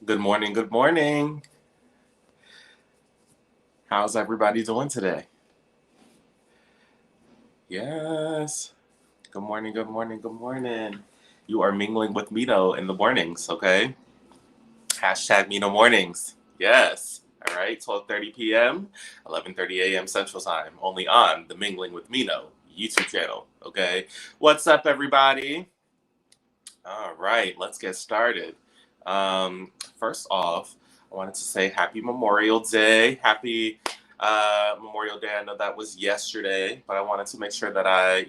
Good morning. Good morning. How's everybody doing today? Yes. Good morning. Good morning. Good morning. You are mingling with Mino in the mornings, okay? Hashtag Mino mornings. Yes. All right. 12:30 p.m., 11:30 a.m. Central Time. Only on the Mingling with Mino YouTube channel. Okay. What's up, everybody? All right. Let's get started. First off, I wanted to say Happy Memorial Day. Happy Memorial Day. I know that was yesterday, but I wanted to make sure that I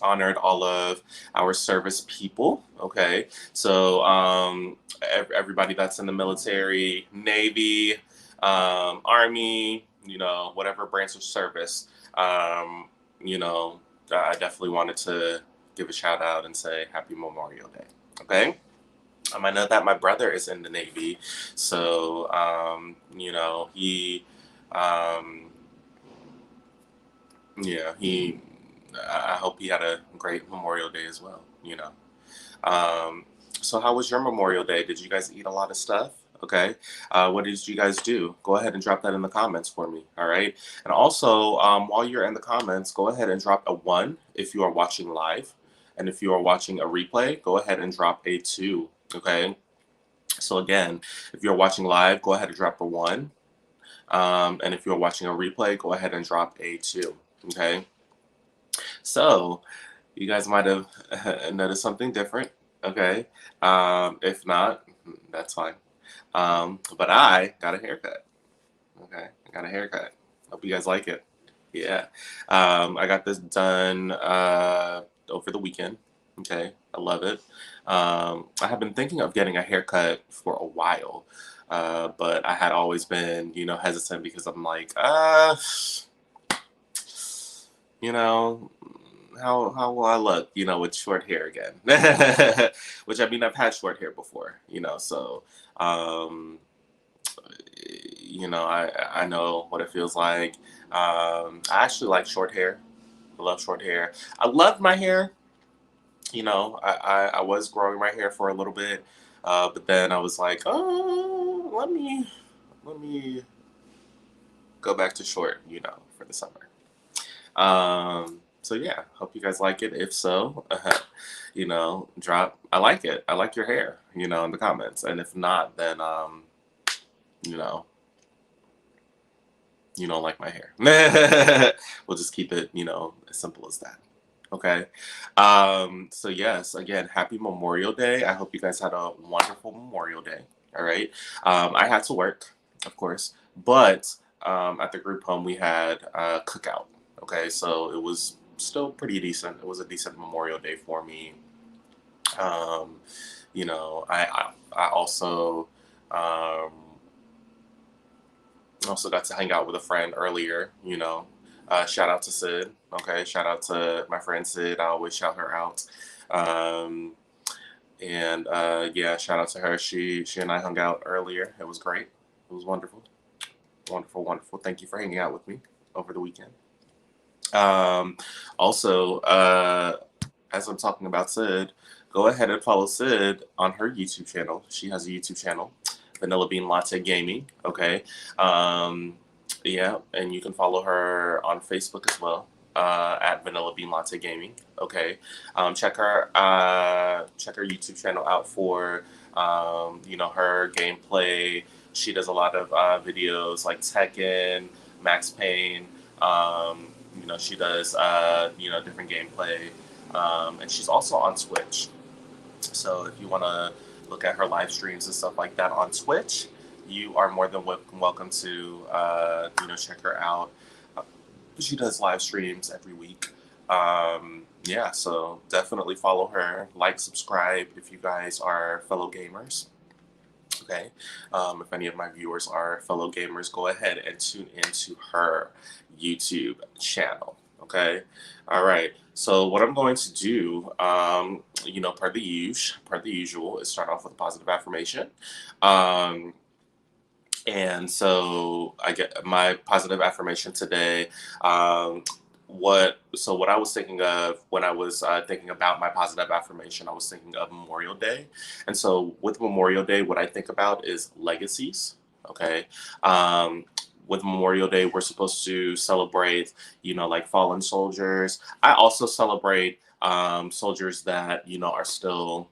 honored all of our service people. Okay, so everybody that's in the military, Navy, Army, whatever branch of service, um, you know, I definitely wanted to give a shout out and say Happy Memorial Day. Okay. I know that my brother is in the Navy, so um, yeah, he. I hope he had a great Memorial Day as well. Um, so how was your Memorial Day? Did you guys eat a lot of stuff? Okay. What did you guys do? Go ahead and drop that in the comments for me. All right. And also, while you're in the comments, go ahead and drop a one if you are watching live, and if you are watching a replay, go ahead and drop a two. Okay. So again, if you're watching live, go ahead and drop a one. And if you're watching a replay, go ahead and drop a two. Okay. So you guys might have noticed something different. Okay. If not, that's fine. But I got a haircut. Okay. I got a haircut. Hope you guys like it. Yeah. I got this done over the weekend. Okay. I love it. I have been thinking of getting a haircut for a while. But I had always been, hesitant because I'm like, you know, how will I look, with short hair again? Which I mean, I've had short hair before, so um, I know what it feels like. I actually like short hair. I love short hair. I love my hair. I was growing my hair for a little bit, but then I was like, oh, let me go back to short, for the summer. So yeah, hope you guys like it. If so, drop I like it. I like your hair, in the comments. And if not, then you know, you don't like my hair. We'll just keep it, as simple as that. Okay. So yes, again, happy Memorial Day. I hope you guys had a wonderful Memorial Day. All right. I had to work, of course, but at the group home we had a cookout. Okay, so it was still pretty decent. It was a decent Memorial Day for me. Um, I um, also got to hang out with a friend earlier. Shout out to Sid. Okay, shout out to my friend Sid. I always shout her out. Um, and yeah, shout out to her. She and I hung out earlier. It was great. It was wonderful, wonderful, wonderful. Thank you for hanging out with me over the weekend. Um, Also, as I'm talking about Sid, go ahead and follow Sid on her YouTube channel. She has a YouTube channel, Vanilla Bean Latte Gaming. Okay. Um, yeah, and you can follow her on Facebook as well, at Vanilla Bean Latte Gaming. Okay. Check her YouTube channel out for her gameplay. She does a lot of videos like Tekken, Max Payne. She does different gameplay, and she's also on Twitch. So if you want to look at her live streams and stuff like that on Twitch, you are more than welcome to check her out. Uh, She does live streams every week. Yeah, so definitely follow her, like, subscribe if you guys are fellow gamers. Okay. If any of my viewers are fellow gamers, go ahead and tune into her YouTube channel. Okay. All right. So what I'm going to do, per the usual, is start off with a positive affirmation. Um, and so I get my positive affirmation today. Um, what I was thinking of when I was thinking about my positive affirmation, I was thinking of Memorial Day. And so with Memorial Day, what I think about is legacies. Okay. Um, with Memorial Day, we're supposed to celebrate, like fallen soldiers. I also celebrate soldiers that, are still,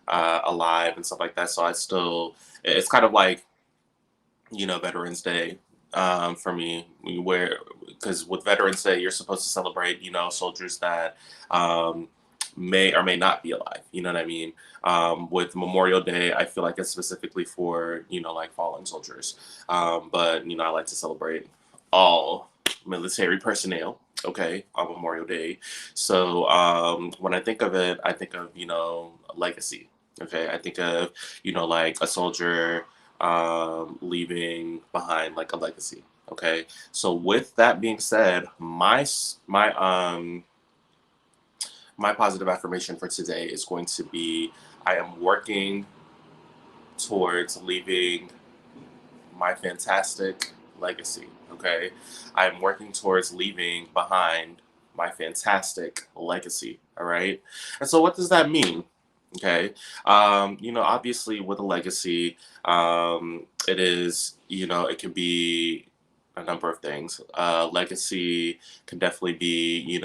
alive and stuff like that. So it's kind of like, Veterans Day for me, where because with Veterans Day, you're supposed to celebrate, soldiers that um, may or may not be alive. You know what I mean? With Memorial Day, I feel like it's specifically for, like fallen soldiers. But, I like to celebrate all military personnel. Okay, on Memorial Day. So when I think of it, I think of, legacy. Okay, I think of, like a soldier leaving behind like a legacy. Okay, so with that being said, my positive affirmation for today is going to be I am working towards leaving my fantastic legacy. Okay, I am working towards leaving behind my fantastic legacy. All right, and so what does that mean? Okay, obviously with a legacy, it is, it can be a number of things. Legacy can definitely be,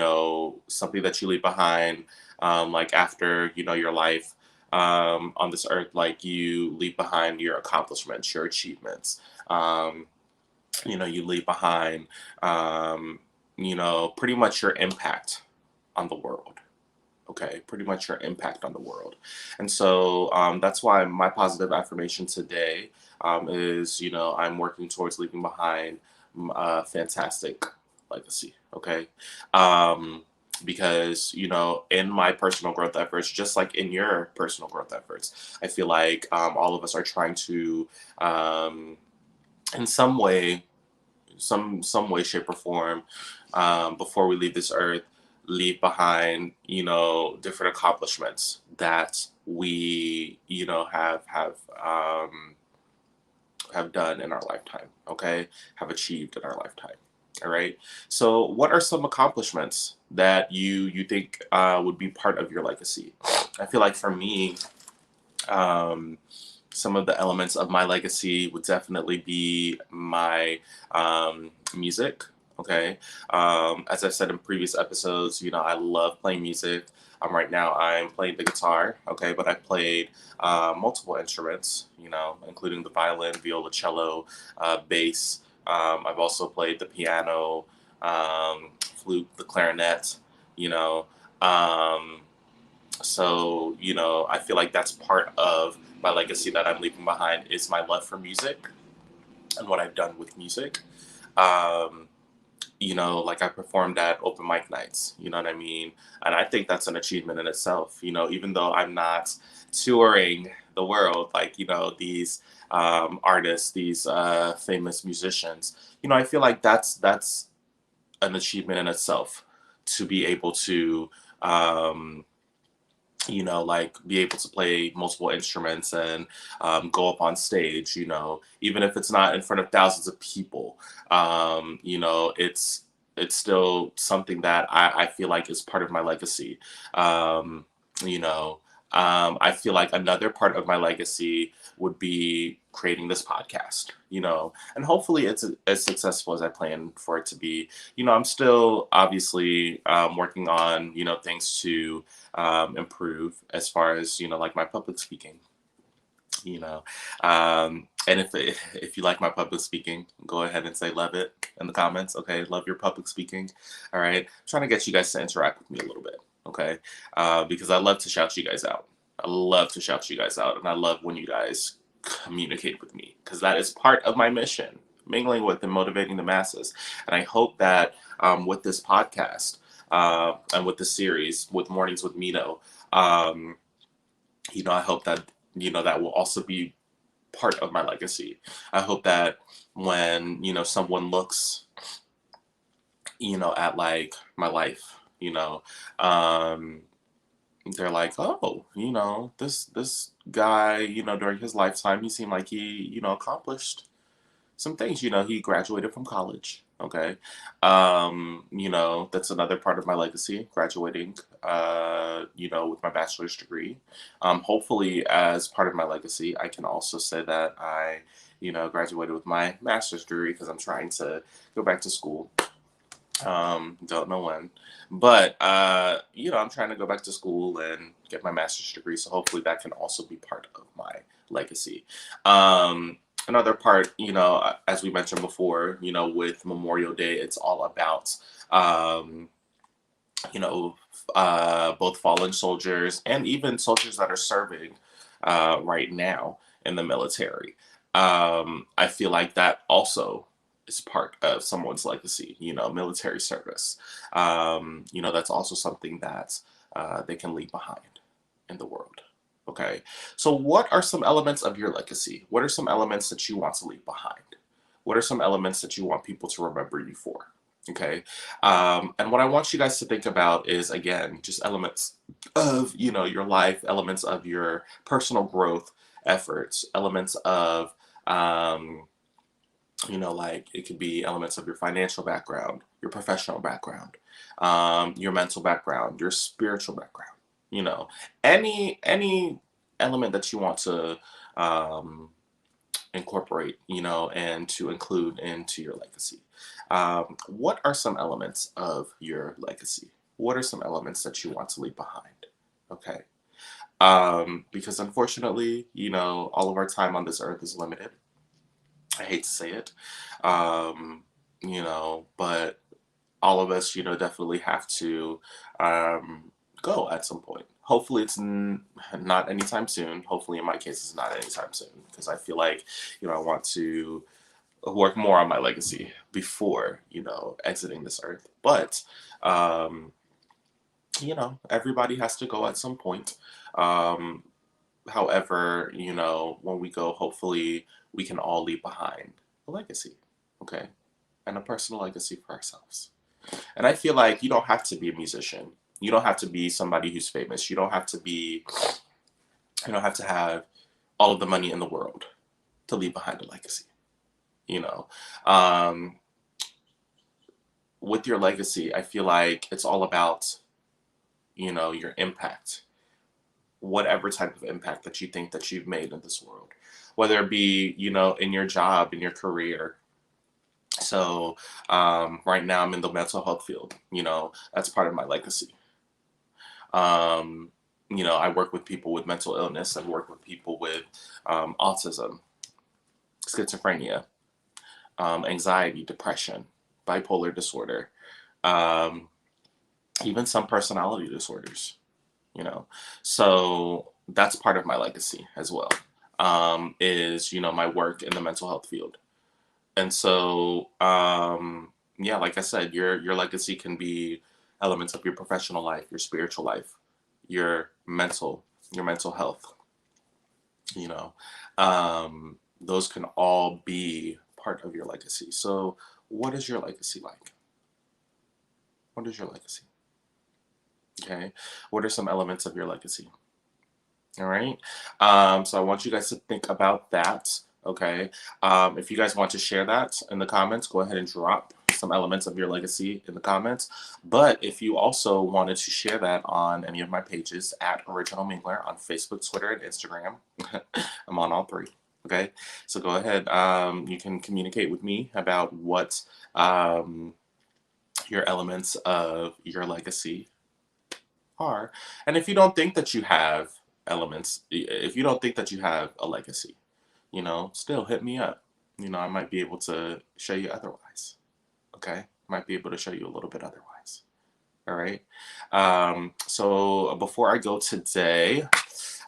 something that you leave behind, like after, your life on this earth, like you leave behind your accomplishments, your achievements. Um, you leave behind, pretty much your impact on the world. Okay, pretty much your impact on the world. And so that's why my positive affirmation today is, I'm working towards leaving behind a fantastic legacy. Okay. Because, in my personal growth efforts, just like in your personal growth efforts, I feel like all of us are trying to, in some way, shape, or form, before we leave this earth, leave behind, different accomplishments that we, have done in our lifetime. Okay, have achieved in our lifetime. All right. So, what are some accomplishments that you think would be part of your legacy? I feel like for me, um, some of the elements of my legacy would definitely be my music. Okay. As I've said in previous episodes, I love playing music. Right now, I'm playing the guitar. Okay, but I played multiple instruments. Including the violin, viola, cello, bass. I've also played the piano, flute, the clarinet. You know, um, so, I feel like that's part of my legacy that I'm leaving behind is my love for music and what I've done with music. Um, like I performed at open mic nights, you know what I mean? And I think that's an achievement in itself, even though I'm not touring the world like, these artists, these famous musicians, I feel like that's an achievement in itself to be able to um, like be able to play multiple instruments and go up on stage, even if it's not in front of thousands of people, it's still something that I feel like is part of my legacy. Um, you know, I feel like another part of my legacy would be creating this podcast, and hopefully it's as successful as I plan for it to be. I'm still obviously working on, things to improve as far as like my public speaking. You know, and if you like my public speaking, go ahead and say love it in the comments. Okay, love your public speaking. All right, trying to get you guys to interact with me a little bit. Okay, because I love to shout you guys out. I love to shout you guys out, and I love when you guys communicate with me because that is part of my mission, mingling with and motivating the masses. And I hope that with this podcast and with the series, with Mornings with Mino, um, I hope that, that will also be part of my legacy. I hope that when, someone looks, at like my life, um, they're like, oh, this guy, during his lifetime, he seemed like he, accomplished some things. He graduated from college. Okay. That's another part of my legacy, graduating, with my bachelor's degree. Hopefully, as part of my legacy, I can also say that I, graduated with my master's degree because I'm trying to go back to school. Don't know when, but I'm trying to go back to school and get my master's degree. So hopefully that can also be part of my legacy. Another part, as we mentioned before, with Memorial Day, it's all about, um, you know, both fallen soldiers and even soldiers that are serving right now in the military. I feel like that also is part of someone's legacy, military service. That's also something that they can leave behind in the world. Okay. So, what are some elements of your legacy? What are some elements that you want to leave behind? What are some elements that you want people to remember you for? Okay. And what I want you guys to think about is, again, just elements of, your life, elements of your personal growth efforts, elements of, um, like it could be elements of your financial background, your professional background, your mental background, your spiritual background, you know, any element that you want to um, incorporate, and to include into your legacy. What are some elements of your legacy? What are some elements that you want to leave behind? Okay. Because unfortunately, all of our time on this earth is limited. I hate to say it. But all of us, definitely have to go at some point. Hopefully, it's not anytime soon. Hopefully, in my case, it's not anytime soon because I feel like, I want to work more on my legacy before, exiting this earth. But, um, everybody has to go at some point. Um, However, when we go, hopefully, we can all leave behind a legacy, okay? And a personal legacy for ourselves. And I feel like you don't have to be a musician. You don't have to be somebody who's famous. You don't have to have all of the money in the world to leave behind a legacy. You know, um, with your legacy, I feel like it's all about, your impact, whatever type of impact that you think that you've made in this world, whether it be, in your job, in your career. So right now I'm in the mental health field, that's part of my legacy. Um, I work with people with mental illness. I work with people with autism, schizophrenia, anxiety, depression, bipolar disorder, um, even some personality disorders, you know. So that's part of my legacy as well, is, my work in the mental health field. And so, yeah, like I said, your legacy can be elements of your professional life, your spiritual life, your mental health. You know, those can all be part of your legacy. So, what is your legacy like? What is your legacy? Okay, what are some elements of your legacy? All right. So I want you guys to think about that. Okay. If you guys want to share that in the comments, go ahead and drop some elements of your legacy in the comments. But if you also wanted to share that on any of my pages at Original Mingler on Facebook, Twitter, and Instagram, I'm on all three. Okay. So go ahead. You can communicate with me about what your elements of your legacy are. And if you don't think that you have elements, if you don't think that you have a legacy, still hit me up. I might be able to show you otherwise. Okay? Might be able to show you a little bit otherwise. All right. So before I go today,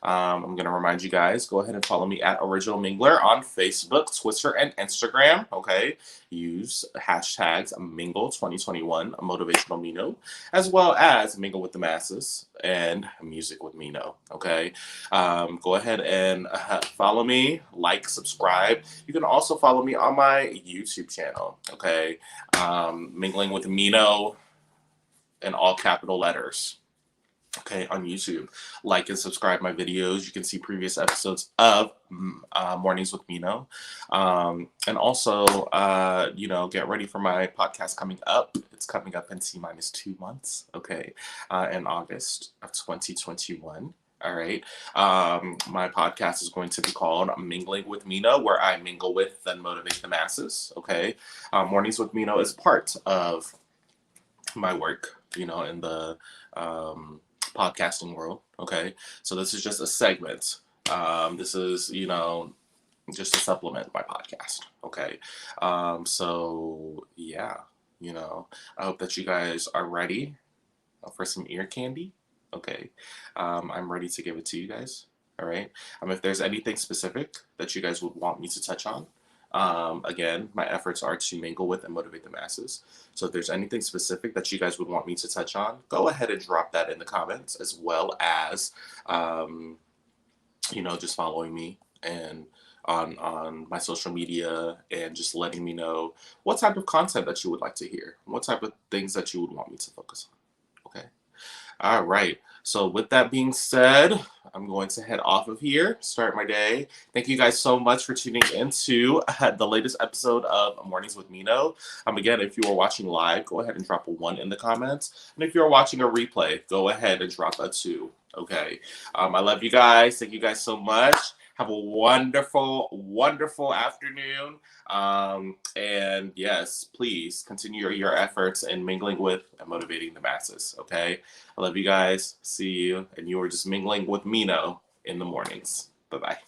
I'm going to remind you guys, go ahead and follow me at Original Mingler on Facebook, Twitter, and Instagram. Okay. Use hashtags Mingle2021, Motivational Mino, as well as Mingle with the Masses and Music with Mino. Okay. Go ahead and follow me, like, subscribe. You can also follow me on my YouTube channel. Okay. Mingling with Mino in all capital letters. okay, on YouTube. Like and subscribe my videos. You can see previous episodes of Mornings with Mino. And also, you know, get ready for my podcast coming up. It's coming up in T minus 2 months, okay, in August of 2021. All right. My podcast is going to be called Mingling with Mino, where I mingle with and motivate the masses. Okay. Mornings with Mino is part of my work, you know, in the podcasting world. Okay, so this is just a segment. This is, you know, just to supplement my podcast. Okay, so yeah, you know, I hope that you guys are ready for some ear candy. Okay, I'm ready to give it to you guys. All right. If there's anything specific that you guys would want me to touch on, again, my efforts are to mingle with and motivate the masses. So if there's anything specific that you guys would want me to touch on, go ahead and drop that in the comments, as well as, um, you know, just following me and on my social media and just letting me know what type of content that you would like to hear, what type of things that you would want me to focus on. Okay. All right. So with that being said, I'm going to head off of here, start my day. Thank you guys so much for tuning into the latest episode of Mornings with Mino. Again, if you are watching live, go ahead and drop a 1 in the comments. And if you're watching a replay, go ahead and drop a 2. Okay. I love you guys. Thank you guys so much. Have a wonderful, wonderful afternoon. And yes, please continue your efforts in mingling with and motivating the masses. Okay. I love you guys. See you. And you are just mingling with Mino in the mornings. Bye bye.